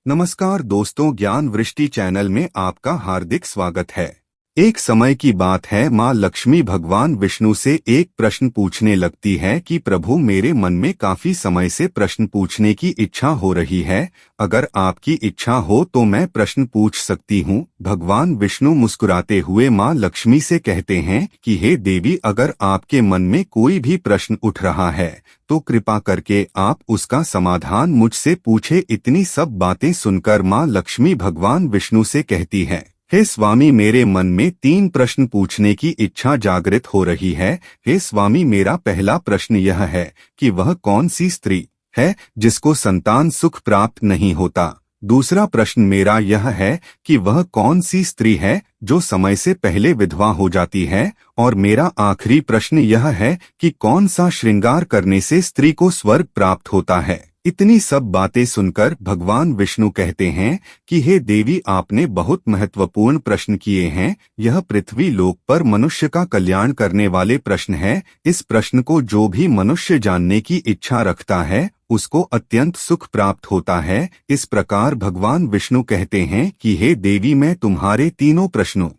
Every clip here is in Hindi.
नमस्कार दोस्तों, ज्ञान वृष्टि चैनल में आपका हार्दिक स्वागत है। एक समय की बात है, माँ लक्ष्मी भगवान विष्णु से एक प्रश्न पूछने लगती है कि प्रभु, मेरे मन में काफी समय से प्रश्न पूछने की इच्छा हो रही है। अगर आपकी इच्छा हो तो मैं प्रश्न पूछ सकती हूँ। भगवान विष्णु मुस्कुराते हुए माँ लक्ष्मी से कहते हैं कि हे देवी, अगर आपके मन में कोई भी प्रश्न उठ रहा है तो कृपा करके आप उसका समाधान मुझसे पूछे। इतनी सब बातें सुनकर माँ लक्ष्मी भगवान विष्णु से कहती है, हे स्वामी, मेरे मन में 3 प्रश्न पूछने की इच्छा जागृत हो रही है। हे स्वामी, मेरा पहला प्रश्न यह है कि वह कौन सी स्त्री है जिसको संतान सुख प्राप्त नहीं होता। दूसरा प्रश्न मेरा यह है कि वह कौन सी स्त्री है जो समय से पहले विधवा हो जाती है। और मेरा आखिरी प्रश्न यह है कि कौन सा श्रृंगार करने से स्त्री को स्वर्ग प्राप्त होता है। इतनी सब बातें सुनकर भगवान विष्णु कहते हैं कि हे देवी, आपने बहुत महत्वपूर्ण प्रश्न किए हैं। यह पृथ्वी लोक पर मनुष्य का कल्याण करने वाले प्रश्न है। इस प्रश्न को जो भी मनुष्य जानने की इच्छा रखता है उसको अत्यंत सुख प्राप्त होता है। इस प्रकार भगवान विष्णु कहते हैं कि हे देवी, मैं तुम्हारे तीनों प्रश्नों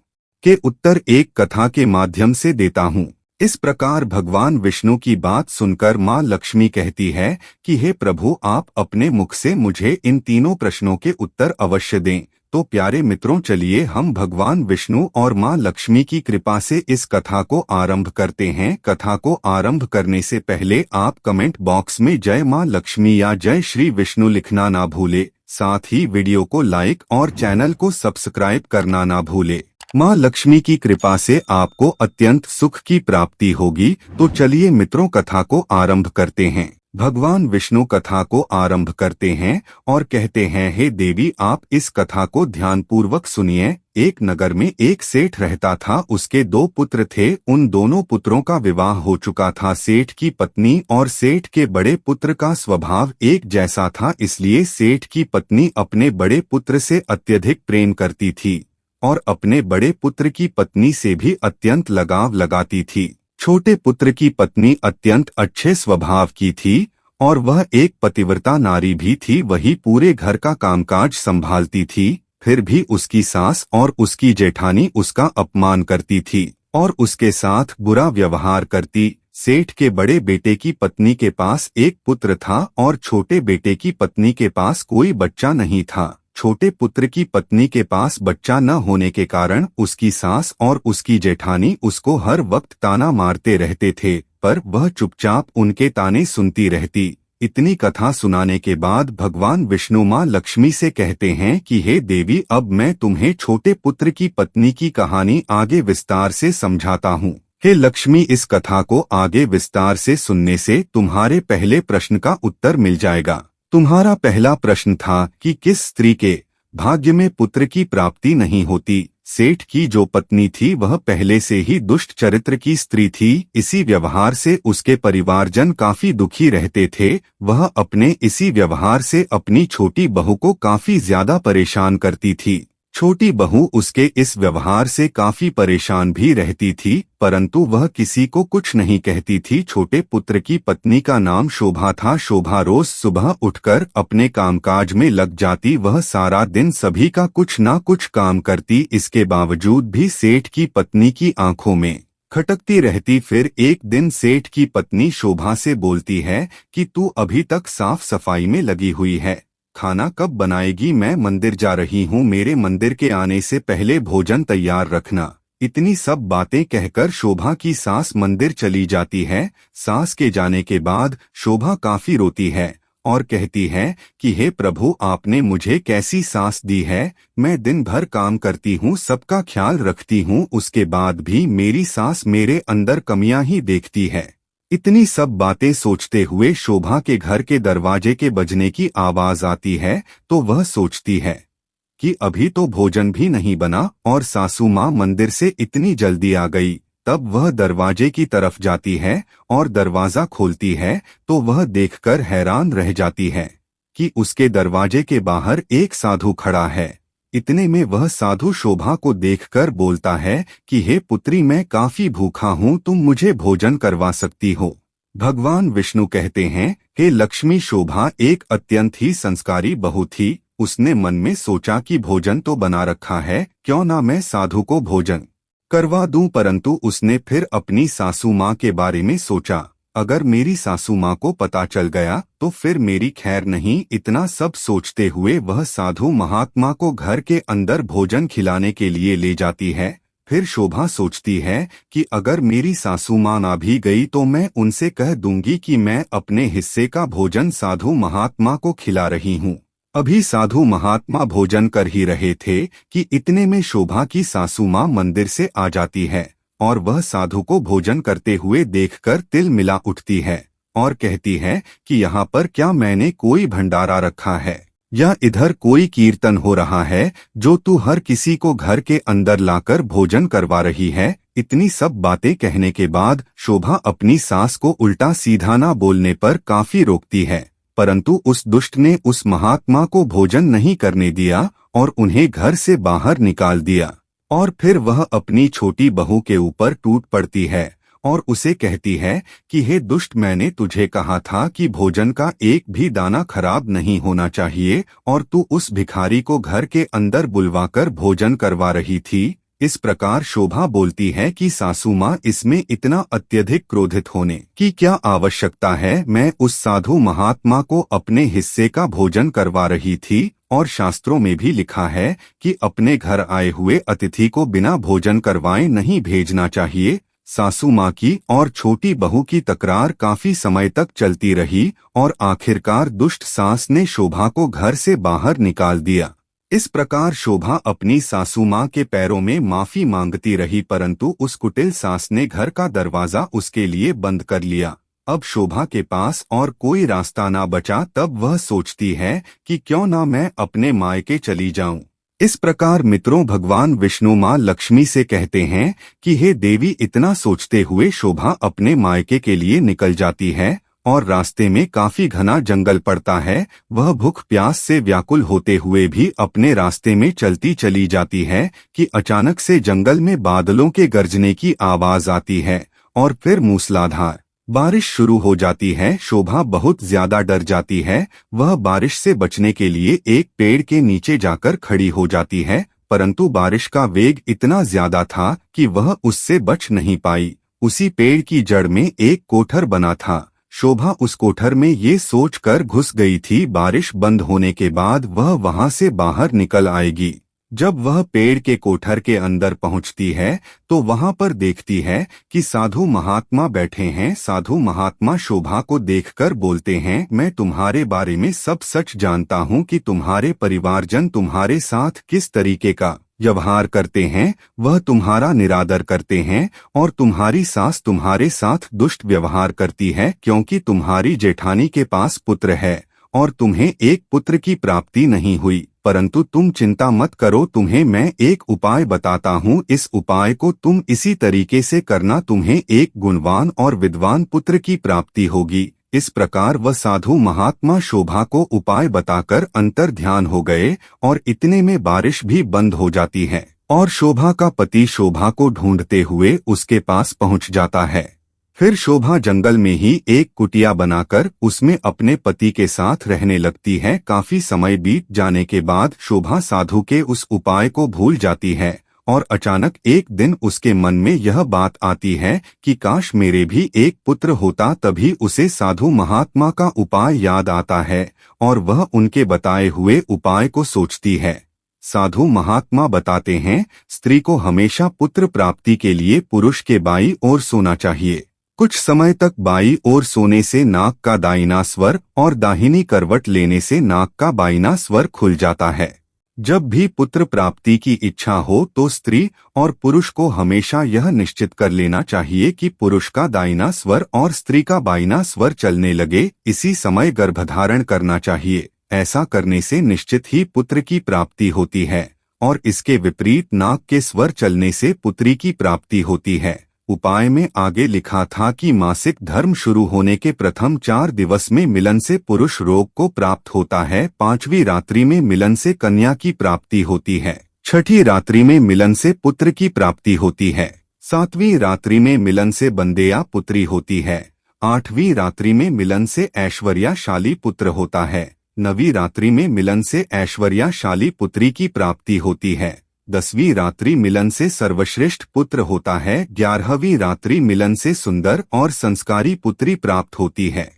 के उत्तर एक कथा के माध्यम से देता हूँ। इस प्रकार भगवान विष्णु की बात सुनकर माँ लक्ष्मी कहती है कि हे प्रभु, आप अपने मुख से मुझे इन तीनों प्रश्नों के उत्तर अवश्य दें। तो प्यारे मित्रों, चलिए हम भगवान विष्णु और माँ लक्ष्मी की कृपा से इस कथा को आरंभ करते हैं। कथा को आरंभ करने से पहले आप कमेंट बॉक्स में जय माँ लक्ष्मी या जय श्री विष्णु लिखना ना भूले। साथ ही वीडियो को लाइक और चैनल को सब्सक्राइब करना ना भूले। माँ लक्ष्मी की कृपा से आपको अत्यंत सुख की प्राप्ति होगी। तो चलिए मित्रों, कथा को आरंभ करते हैं। भगवान विष्णु कथा को आरंभ करते हैं और कहते हैं, हे देवी, आप इस कथा को ध्यानपूर्वक सुनिए। एक नगर में एक सेठ रहता था। उसके 2 पुत्र थे। उन दोनों पुत्रों का विवाह हो चुका था। सेठ की पत्नी और सेठ के बड़े पुत्र का स्वभाव एक जैसा था, इसलिए सेठ की पत्नी अपने बड़े पुत्र से अत्यधिक प्रेम करती थी और अपने बड़े पुत्र की पत्नी से भी अत्यंत लगाव लगाती थी। छोटे पुत्र की पत्नी अत्यंत अच्छे स्वभाव की थी और वह एक पतिव्रता नारी भी थी। वही पूरे घर का कामकाज संभालती थी। फिर भी उसकी सास और उसकी जेठानी उसका अपमान करती थी और उसके साथ बुरा व्यवहार करती। सेठ के बड़े बेटे की पत्नी के पास एक पुत्र था और छोटे बेटे की पत्नी के पास कोई बच्चा नहीं था। छोटे पुत्र की पत्नी के पास बच्चा न होने के कारण उसकी सास और उसकी जेठानी उसको हर वक्त ताना मारते रहते थे, पर वह चुपचाप उनके ताने सुनती रहती। इतनी कथा सुनाने के बाद भगवान विष्णु माँ लक्ष्मी से कहते हैं कि हे देवी, अब मैं तुम्हें छोटे पुत्र की पत्नी की कहानी आगे विस्तार से समझाता हूँ। हे लक्ष्मी, इस कथा को आगे विस्तार से सुनने से तुम्हारे पहले प्रश्न का उत्तर मिल जाएगा। तुम्हारा पहला प्रश्न था कि किस स्त्री के भाग्य में पुत्र की प्राप्ति नहीं होती। सेठ की जो पत्नी थी वह पहले से ही दुष्ट चरित्र की स्त्री थी। इसी व्यवहार से उसके परिवारजन काफी दुखी रहते थे। वह अपने इसी व्यवहार से अपनी छोटी बहू को काफी ज्यादा परेशान करती थी। छोटी बहू उसके इस व्यवहार से काफी परेशान भी रहती थी, परंतु वह किसी को कुछ नहीं कहती थी। छोटे पुत्र की पत्नी का नाम शोभा था। शोभा रोज सुबह उठकर अपने कामकाज में लग जाती। वह सारा दिन सभी का कुछ ना कुछ काम करती। इसके बावजूद भी सेठ की पत्नी की आंखों में खटकती रहती। फिर एक दिन सेठ की पत्नी शोभा से बोलती है कि तू अभी तक साफ सफाई में लगी हुई है, खाना कब बनाएगी? मैं मंदिर जा रही हूँ, मेरे मंदिर के आने से पहले भोजन तैयार रखना। इतनी सब बातें कहकर शोभा की सास मंदिर चली जाती है। सास के जाने के बाद शोभा काफी रोती है और कहती है कि हे प्रभु, आपने मुझे कैसी सास दी है। मैं दिन भर काम करती हूँ, सबका ख्याल रखती हूँ, उसके बाद भी मेरी सास मेरे अंदर कमियां ही देखती है। इतनी सब बातें सोचते हुए शोभा के घर के दरवाजे के बजने की आवाज आती है तो वह सोचती है कि अभी तो भोजन भी नहीं बना और सासू माँ मंदिर से इतनी जल्दी आ गई। तब वह दरवाजे की तरफ जाती है और दरवाजा खोलती है तो वह देखकर हैरान रह जाती है कि उसके दरवाजे के बाहर एक साधु खड़ा है। इतने में वह साधु शोभा को देखकर बोलता है कि हे पुत्री, मैं काफी भूखा हूँ, तुम मुझे भोजन करवा सकती हो। भगवान विष्णु कहते हैं, हे लक्ष्मी, शोभा एक अत्यंत ही संस्कारी बहू थी। उसने मन में सोचा कि भोजन तो बना रखा है, क्यों ना मैं साधु को भोजन करवा दूं। परंतु उसने फिर अपनी सासू माँ के बारे में सोचा, अगर मेरी सासू माँ को पता चल गया तो फिर मेरी खैर नहीं। इतना सब सोचते हुए वह साधु महात्मा को घर के अंदर भोजन खिलाने के लिए ले जाती है। फिर शोभा सोचती है कि अगर मेरी सासू माँ ना भी गई तो मैं उनसे कह दूंगी कि मैं अपने हिस्से का भोजन साधु महात्मा को खिला रही हूँ। अभी साधु महात्मा भोजन कर ही रहे थे कि इतने में शोभा की सासू माँ मंदिर से आ जाती है और वह साधु को भोजन करते हुए देखकर तिल मिला उठती है और कहती है कि यहाँ पर क्या मैंने कोई भंडारा रखा है या इधर कोई कीर्तन हो रहा है जो तू हर किसी को घर के अंदर लाकर भोजन करवा रही है। इतनी सब बातें कहने के बाद शोभा अपनी सास को उल्टा सीधा ना बोलने पर काफी रोकती है, परंतु उस दुष्ट ने उस महात्मा को भोजन नहीं करने दिया और उन्हें घर से बाहर निकाल दिया। और फिर वह अपनी छोटी बहू के ऊपर टूट पड़ती है और उसे कहती है कि हे दुष्ट, मैंने तुझे कहा था कि भोजन का एक भी दाना खराब नहीं होना चाहिए और तू उस भिखारी को घर के अंदर बुलवाकर भोजन करवा रही थी। इस प्रकार शोभा बोलती है कि सासू माँ, इसमें इतना अत्यधिक क्रोधित होने की क्या आवश्यकता है। मैं उस साधु महात्मा को अपने हिस्से का भोजन करवा रही थी और शास्त्रों में भी लिखा है कि अपने घर आए हुए अतिथि को बिना भोजन करवाए नहीं भेजना चाहिए। सासू माँ की और छोटी बहू की तकरार काफी समय तक चलती रही और आखिरकार दुष्ट सास ने शोभा को घर से बाहर निकाल दिया। इस प्रकार शोभा अपनी सासू माँ के पैरों में माफी मांगती रही, परंतु उस कुटिल सास ने घर का दरवाजा उसके लिए बंद कर लिया। अब शोभा के पास और कोई रास्ता ना बचा, तब वह सोचती है कि क्यों ना मैं अपने मायके चली जाऊं। इस प्रकार मित्रों, भगवान विष्णु माँ लक्ष्मी से कहते हैं कि हे देवी, इतना सोचते हुए शोभा अपने मायके के लिए निकल जाती है और रास्ते में काफी घना जंगल पड़ता है। वह भूख प्यास से व्याकुल होते हुए भी अपने रास्ते में चलती चली जाती है कि अचानक से जंगल में बादलों के गरजने की आवाज आती है और फिर मूसलाधार बारिश शुरू हो जाती है। शोभा बहुत ज्यादा डर जाती है। वह बारिश से बचने के लिए एक पेड़ के नीचे जाकर खड़ी हो जाती है, परंतु बारिश का वेग इतना ज्यादा था कि वह उससे बच नहीं पाई। उसी पेड़ की जड़ में एक कोठर बना था। शोभा उस कोठर में ये सोचकर घुस गई थी, बारिश बंद होने के बाद वह वहां से बाहर निकल आएगी। जब वह पेड़ के कोठर के अंदर पहुंचती है तो वहां पर देखती है कि साधु महात्मा बैठे हैं। साधु महात्मा शोभा को देखकर बोलते हैं, मैं तुम्हारे बारे में सब सच जानता हूं कि तुम्हारे परिवारजन तुम्हारे साथ किस तरीके का व्यवहार करते हैं। वह तुम्हारा निरादर करते हैं और तुम्हारी सास तुम्हारे साथ दुष्ट व्यवहार करती है, क्योंकि तुम्हारी जेठानी के पास पुत्र है और तुम्हें एक पुत्र की प्राप्ति नहीं हुई। परंतु तुम चिंता मत करो, तुम्हें मैं एक उपाय बताता हूँ। इस उपाय को तुम इसी तरीके से करना, तुम्हें एक गुणवान और विद्वान पुत्र की प्राप्ति होगी। इस प्रकार वह साधु महात्मा शोभा को उपाय बताकर अंतर ध्यान हो गए और इतने में बारिश भी बंद हो जाती है और शोभा का पति शोभा को ढूंढते हुए उसके पास पहुंच जाता है। फिर शोभा जंगल में ही एक कुटिया बनाकर उसमें अपने पति के साथ रहने लगती है। काफी समय बीत जाने के बाद शोभा साधु के उस उपाय को भूल जाती है और अचानक एक दिन उसके मन में यह बात आती है कि काश मेरे भी एक पुत्र होता। तभी उसे साधु महात्मा का उपाय याद आता है और वह उनके बताए हुए उपाय को सोचती है। साधु महात्मा बताते हैं, स्त्री को हमेशा पुत्र प्राप्ति के लिए पुरुष के बाईं ओर सोना चाहिए। कुछ समय तक बाईं ओर सोने से नाक का दाहिना स्वर और दाहिनी करवट लेने से नाक का बाइना स्वर खुल जाता है। जब भी पुत्र प्राप्ति की इच्छा हो तो स्त्री और पुरुष को हमेशा यह निश्चित कर लेना चाहिए कि पुरुष का दाहिना स्वर और स्त्री का बाइना स्वर चलने लगे। इसी समय गर्भधारण करना चाहिए। ऐसा करने से निश्चित ही पुत्र की प्राप्ति होती है और इसके विपरीत नाक के स्वर चलने से पुत्री की प्राप्ति होती है। उपाय में आगे लिखा था कि मासिक धर्म शुरू होने के प्रथम 4 दिवस में मिलन से पुरुष रोग को प्राप्त होता है। 5वीं रात्रि में मिलन से कन्या की प्राप्ति होती है। 6ठी रात्रि में मिलन से पुत्र की प्राप्ति होती है। 7वीं रात्रि में मिलन से बंदेया पुत्री होती है। 8वीं रात्रि में मिलन से ऐश्वर्यशाली पुत्र होता है। 9वीं रात्रि में मिलन से ऐश्वर्यशाली पुत्री की प्राप्ति होती है। 10वीं रात्रि मिलन से सर्वश्रेष्ठ पुत्र होता है। 11वीं रात्रि मिलन से सुंदर और संस्कारी पुत्री प्राप्त होती है।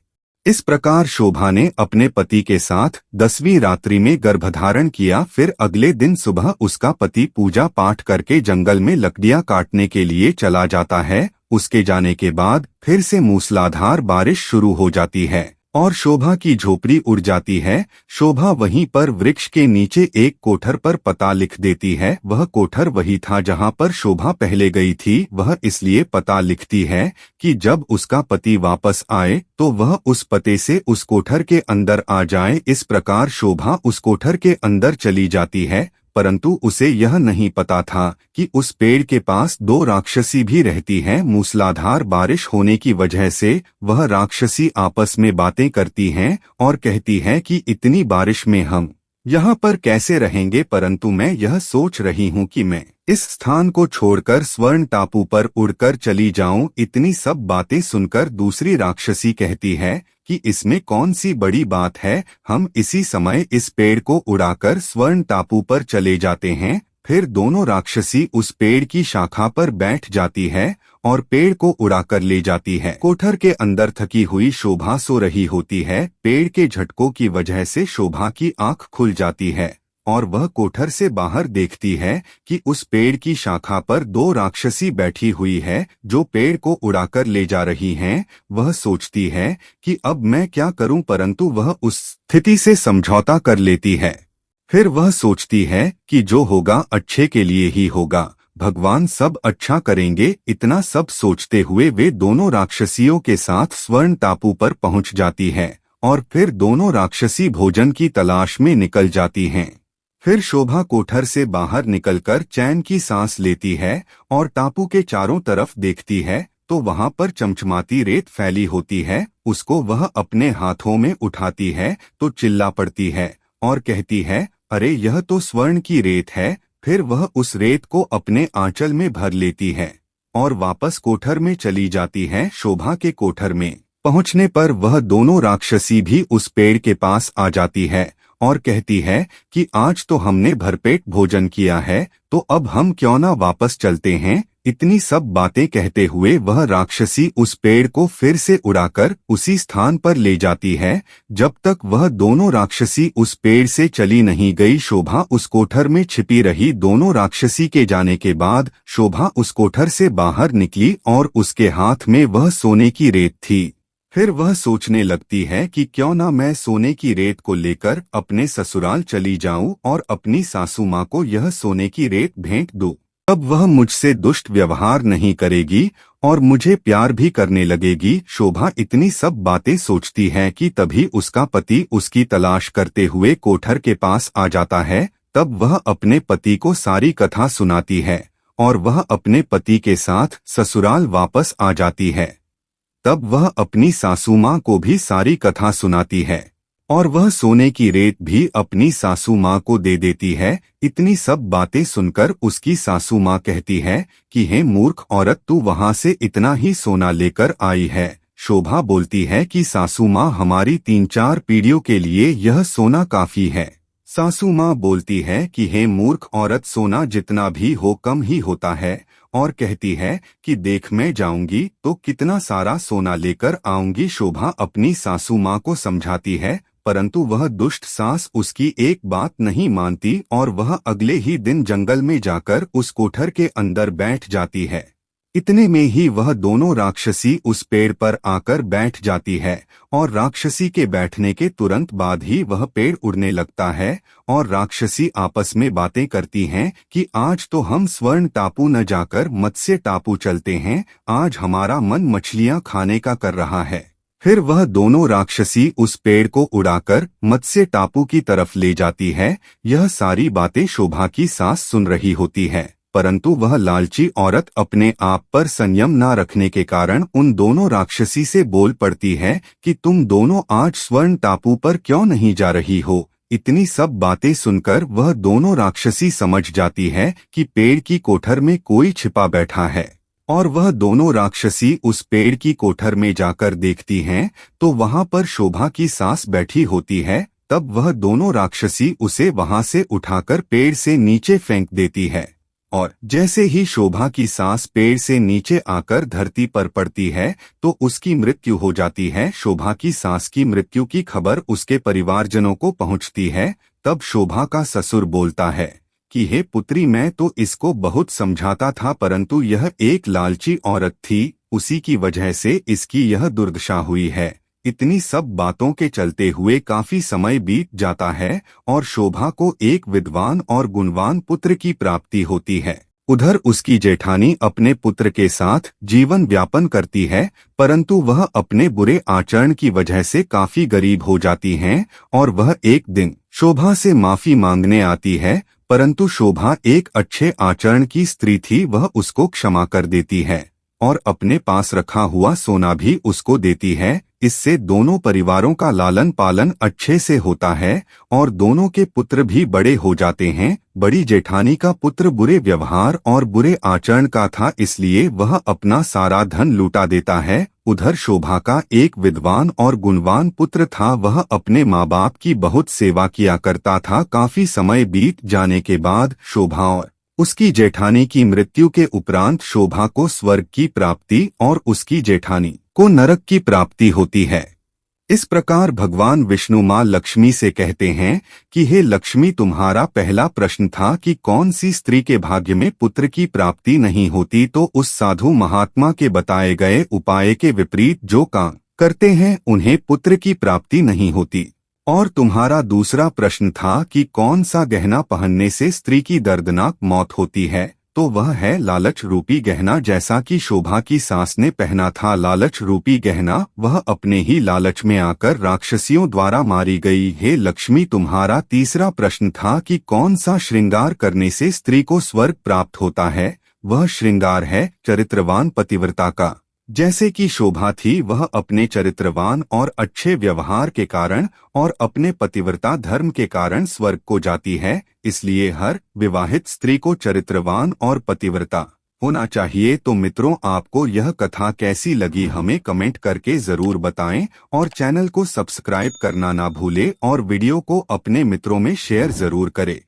इस प्रकार शोभा ने अपने पति के साथ 10वीं रात्रि में गर्भधारण किया। फिर अगले दिन सुबह उसका पति पूजा पाठ करके जंगल में लकड़ियां काटने के लिए चला जाता है। उसके जाने के बाद फिर से मूसलाधार बारिश शुरू हो जाती है और शोभा की झोपड़ी उड़ जाती है। शोभा वहीं पर वृक्ष के नीचे एक कोठर पर पता लिख देती है। वह कोठर वही था जहां पर शोभा पहले गई थी। वह इसलिए पता लिखती है कि जब उसका पति वापस आए तो वह उस पते से उस कोठर के अंदर आ जाए। इस प्रकार शोभा उस कोठर के अंदर चली जाती है, परंतु उसे यह नहीं पता था कि उस पेड़ के पास 2 राक्षसी भी रहती हैं। मूसलाधार बारिश होने की वजह से वह राक्षसी आपस में बातें करती हैं और कहती हैं कि इतनी बारिश में हम यहाँ पर कैसे रहेंगे, परंतु मैं यह सोच रही हूँ कि मैं इस स्थान को छोड़कर स्वर्ण टापू पर उड़कर चली जाऊं। इतनी सब बातें सुनकर दूसरी राक्षसी कहती है कि इसमें कौन सी बड़ी बात है, हम इसी समय इस पेड़ को उड़ाकर स्वर्ण टापू पर चले जाते हैं। फिर दोनों राक्षसी उस पेड़ की शाखा पर बैठ जाती है और पेड़ को उड़ाकर ले जाती है। कोठर के अंदर थकी हुई शोभा सो रही होती है। पेड़ के झटकों की वजह से शोभा की आंख खुल जाती है और वह कोठर से बाहर देखती है कि उस पेड़ की शाखा पर 2 राक्षसी बैठी हुई है जो पेड़ को उड़ाकर ले जा रही हैं। वह सोचती है कि अब मैं क्या करूं, परंतु वह उस स्थिति से समझौता कर लेती है। फिर वह सोचती है कि जो होगा अच्छे के लिए ही होगा, भगवान सब अच्छा करेंगे। इतना सब सोचते हुए वे दोनों राक्षसियों के साथ स्वर्ण टापू पर पहुंच जाती है और फिर दोनों राक्षसी भोजन की तलाश में निकल जाती हैं। फिर शोभा कोठर से बाहर निकलकर चैन की सांस लेती है और टापू के चारों तरफ देखती है तो वहां पर चमचमाती रेत फैली होती है। उसको वह अपने हाथों में उठाती है तो चिल्ला पड़ती है और कहती है, अरे यह तो स्वर्ण की रेत है। फिर वह उस रेत को अपने आंचल में भर लेती है और वापस कोठर में चली जाती है। शोभा के कोठर में पहुंचने पर वह दोनों राक्षसी भी उस पेड़ के पास आ जाती है और कहती है कि आज तो हमने भरपेट भोजन किया है, तो अब हम क्यों ना वापस चलते हैं। इतनी सब बातें कहते हुए वह राक्षसी उस पेड़ को फिर से उड़ाकर उसी स्थान पर ले जाती है। जब तक वह दोनों राक्षसी उस पेड़ से चली नहीं गई, शोभा उस कोठर में छिपी रही। दोनों राक्षसी के जाने के बाद शोभा उस कोठर से बाहर निकली और उसके हाथ में वह सोने की रेत थी। फिर वह सोचने लगती है कि क्यों ना मैं सोने की रेत को लेकर अपने ससुराल चली जाऊं और अपनी सासू माँ को यह सोने की रेत भेंट दूं। अब वह मुझसे दुष्ट व्यवहार नहीं करेगी और मुझे प्यार भी करने लगेगी। शोभा इतनी सब बातें सोचती है कि तभी उसका पति उसकी तलाश करते हुए कोठर के पास आ जाता है। तब वह अपने पति को सारी कथा सुनाती है और वह अपने पति के साथ ससुराल वापस आ जाती है। तब वह अपनी सासू माँ को भी सारी कथा सुनाती है और वह सोने की रेत भी अपनी सासू माँ को दे देती है। इतनी सब बातें सुनकर उसकी सासू माँ कहती है कि हे मूर्ख औरत, तू वहाँ से इतना ही सोना लेकर आई है। शोभा बोलती है कि सासू माँ, हमारी 3-4 पीढ़ियों के लिए यह सोना काफी है। सासू माँ बोलती है कि हे मूर्ख औरत, सोना जितना भी हो कम ही होता है, और कहती है कि देख मैं जाऊंगी तो कितना सारा सोना लेकर आऊंगी। शोभा अपनी सासू माँ को समझाती है, परंतु वह दुष्ट सास उसकी एक बात नहीं मानती और वह अगले ही दिन जंगल में जाकर उस कोठर के अंदर बैठ जाती है। इतने में ही वह दोनों राक्षसी उस पेड़ पर आकर बैठ जाती है और राक्षसी के बैठने के तुरंत बाद ही वह पेड़ उड़ने लगता है और राक्षसी आपस में बातें करती हैं कि आज तो हम स्वर्ण टापू न जाकर मत्स्य टापू चलते हैं, आज हमारा मन मछलियां खाने का कर रहा है। फिर वह दोनों राक्षसी उस पेड़ को उड़ाकर मत्स्य टापू की तरफ ले जाती है। यह सारी बातें शोभा की सास सुन रही होती है, परंतु वह लालची औरत अपने आप पर संयम न रखने के कारण उन दोनों राक्षसी से बोल पड़ती है कि तुम दोनों आज स्वर्ण टापू पर क्यों नहीं जा रही हो। इतनी सब बातें सुनकर वह दोनों राक्षसी समझ जाती है कि पेड़ की कोठर में कोई छिपा बैठा है और वह दोनों राक्षसी उस पेड़ की कोठर में जाकर देखती हैं तो वहां पर शोभा की सास बैठी होती है। तब वह दोनों राक्षसी उसे वहां से उठाकर पेड़ से नीचे फेंक देती है। और जैसे ही शोभा की सांस पेड़ से नीचे आकर धरती पर पड़ती है तो उसकी मृत्यु हो जाती है। शोभा की सांस की मृत्यु की खबर उसके परिवारजनों को पहुंचती है। तब शोभा का ससुर बोलता है कि हे पुत्री, मैं तो इसको बहुत समझाता था, परंतु यह एक लालची औरत थी, उसी की वजह से इसकी यह दुर्दशा हुई है। इतनी सब बातों के चलते हुए काफी समय बीत जाता है और शोभा को एक विद्वान और गुणवान पुत्र की प्राप्ति होती है। उधर उसकी जेठानी अपने पुत्र के साथ जीवन व्यापन करती है, परंतु वह अपने बुरे आचरण की वजह से काफी गरीब हो जाती हैं और वह एक दिन शोभा से माफी मांगने आती है, परंतु शोभा एक अच्छे आचरण की स्त्री थी, वह उसको क्षमा कर देती है और अपने पास रखा हुआ सोना भी उसको देती है। इससे दोनों परिवारों का लालन पालन अच्छे से होता है और दोनों के पुत्र भी बड़े हो जाते हैं। बड़ी जेठानी का पुत्र बुरे व्यवहार और बुरे आचरण का था, इसलिए वह अपना सारा धन लुटा देता है। उधर शोभा का एक विद्वान और गुणवान पुत्र था, वह अपने माँ बाप की बहुत सेवा किया करता था। काफी समय बीत जाने के बाद शोभा और उसकी जेठानी की मृत्यु के उपरांत शोभा को स्वर्ग की प्राप्ति और उसकी जेठानी को नरक की प्राप्ति होती है। इस प्रकार भगवान विष्णु मां लक्ष्मी से कहते हैं कि हे लक्ष्मी, तुम्हारा पहला प्रश्न था कि कौन सी स्त्री के भाग्य में पुत्र की प्राप्ति नहीं होती, तो उस साधु महात्मा के बताए गए उपाय के विपरीत जो काम करते हैं उन्हें पुत्र की प्राप्ति नहीं होती। और तुम्हारा दूसरा प्रश्न था कि कौन सा गहना पहनने से स्त्री की दर्दनाक मौत होती है, तो वह है लालच रूपी गहना, जैसा कि शोभा की सास ने पहना था लालच रूपी गहना। वह अपने ही लालच में आकर राक्षसियों द्वारा मारी गई। हे लक्ष्मी, तुम्हारा तीसरा प्रश्न था कि कौन सा श्रृंगार करने से स्त्री को स्वर्ग प्राप्त होता है। वह श्रृंगार है चरित्रवान पतिव्रता का। जैसे कि शोभा थी, वह अपने चरित्रवान और अच्छे व्यवहार के कारण और अपने पतिव्रता धर्म के कारण स्वर्ग को जाती है। इसलिए हर विवाहित स्त्री को चरित्रवान और पतिव्रता होना चाहिए। तो मित्रों, आपको यह कथा कैसी लगी हमें कमेंट करके जरूर बताएं और चैनल को सब्सक्राइब करना ना भूलें और वीडियो को अपने मित्रों में शेयर जरूर करें।